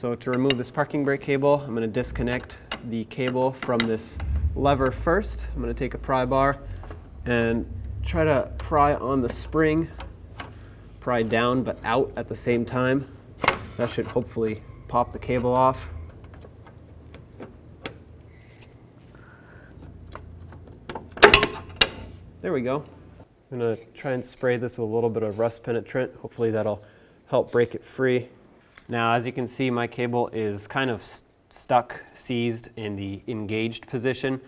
So to remove this parking brake cable, I'm going to disconnect the cable from this lever first. I'm going to take a pry bar and try to pry on the spring, pry down but out at the same time. That should hopefully pop the cable off. There we go. I'm going to try and spray this with a little bit of rust penetrant. Hopefully that'll help break it free. Now, as you can see, my cable is kind of stuck, seized in the engaged position.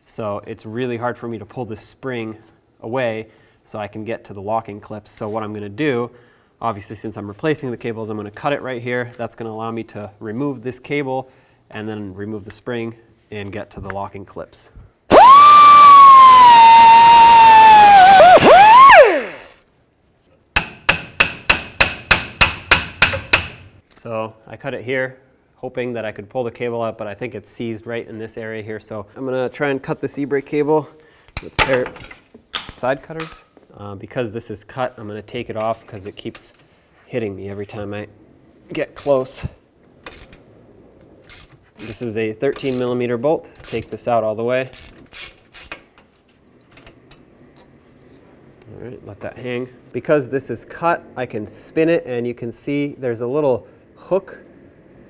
So it's really hard for me to pull this spring away so I can get to the locking clips. So what I'm going to do, obviously since I'm replacing the cables, I'm going to cut it right here. That's going to allow me to remove this cable and then remove the spring and get to the locking clips. So I cut it here, hoping that I could pull the cable out, but I think it's seized right in this area here. So I'm gonna try and cut this e-brake cable with a pair of side cutters. Because this is cut, I'm gonna take it off because it keeps hitting me every time I get close. This is a 13 millimeter bolt. Take this out all the way. All right, let that hang. Because this is cut, I can spin it, and you can see there's a little hook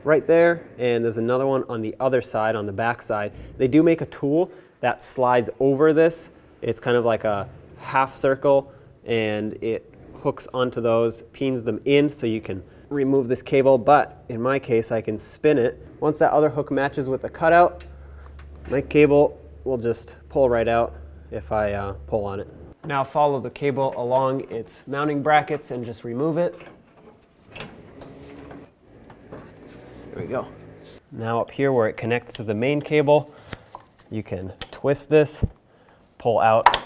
right there, and there's another one on the other side, on the back side. They do make a tool that slides over this. It's kind of like a half circle, and it hooks onto those, pins them in so you can remove this cable, but in my case I can spin it. Once that other hook matches with the cutout, my cable will just pull right out if I pull on it. Now follow the cable along its mounting brackets and just remove it. There we go. Now up here where it connects to the main cable, you can twist this, pull out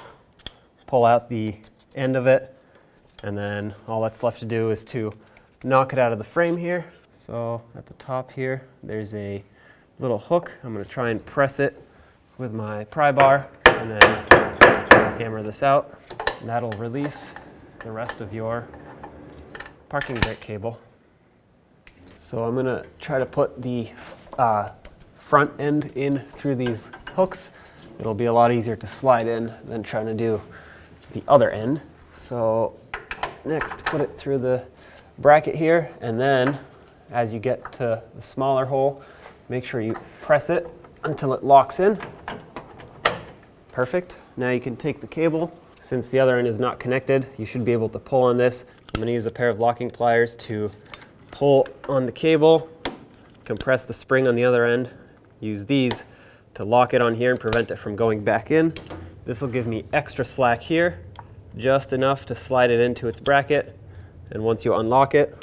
the end of it, and then all that's left to do is to knock it out of the frame here. So at the top here, there's a little hook. I'm going to try and press it with my pry bar and then hammer this out. And that'll release the rest of your parking brake cable. So I'm going to try to put the front end in through these hooks. It'll be a lot easier to slide in than trying to do the other end. So next, put it through the bracket here, and then as you get to the smaller hole, make sure you press it until it locks in. Perfect. Now you can take the cable. Since the other end is not connected, you should be able to pull on this. I'm going to use a pair of locking pliers to pull on the cable, compress the spring on the other end, use these to lock it on here and prevent it from going back in. This will give me extra slack here, just enough to slide it into its bracket. And once you unlock it,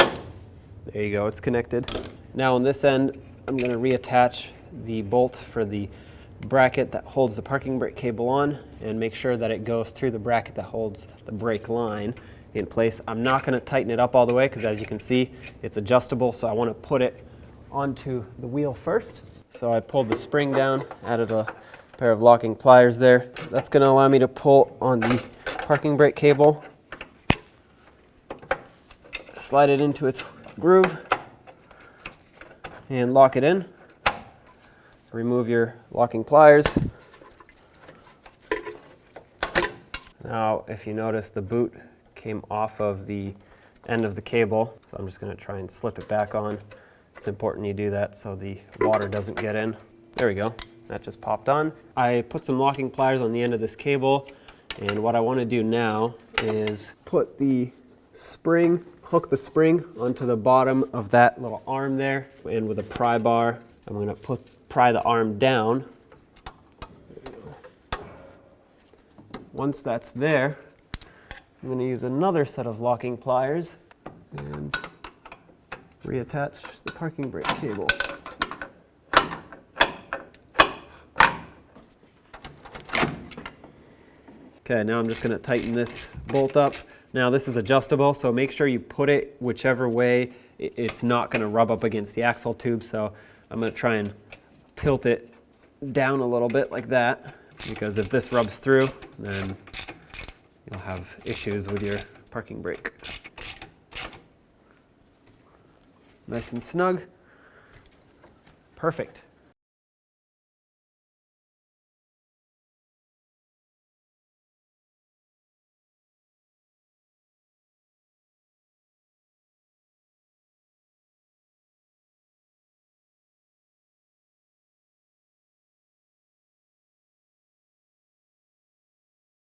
there you go, it's connected. Now on this end, I'm going to reattach the bolt for the bracket that holds the parking brake cable on and make sure that it goes through the bracket that holds the brake line in place. I'm not going to tighten it up all the way because as you can see, it's adjustable, so I want to put it onto the wheel first. So I pulled the spring down, added a pair of locking pliers there. That's going to allow me to pull on the parking brake cable, slide it into its groove, and lock it in. Remove your locking pliers. Now, if you notice, the boot came off of the end of the cable, so I'm just going to try and slip it back on. It's important you do that so the water doesn't get in. There we go. That just popped on. I put some locking pliers on the end of this cable, and what I want to do now is put the spring, hook the spring onto the bottom of that little arm there, and with a pry bar, I'm going to pry the arm down. Once that's there, I'm going to use another set of locking pliers and reattach the parking brake cable. Okay, now I'm just going to tighten this bolt up. Now this is adjustable, so make sure you put it whichever way. It's not going to rub up against the axle tube, so I'm going to try and tilt it down a little bit like that, because if this rubs through, then you'll have issues with your parking brake. Nice and snug. Perfect.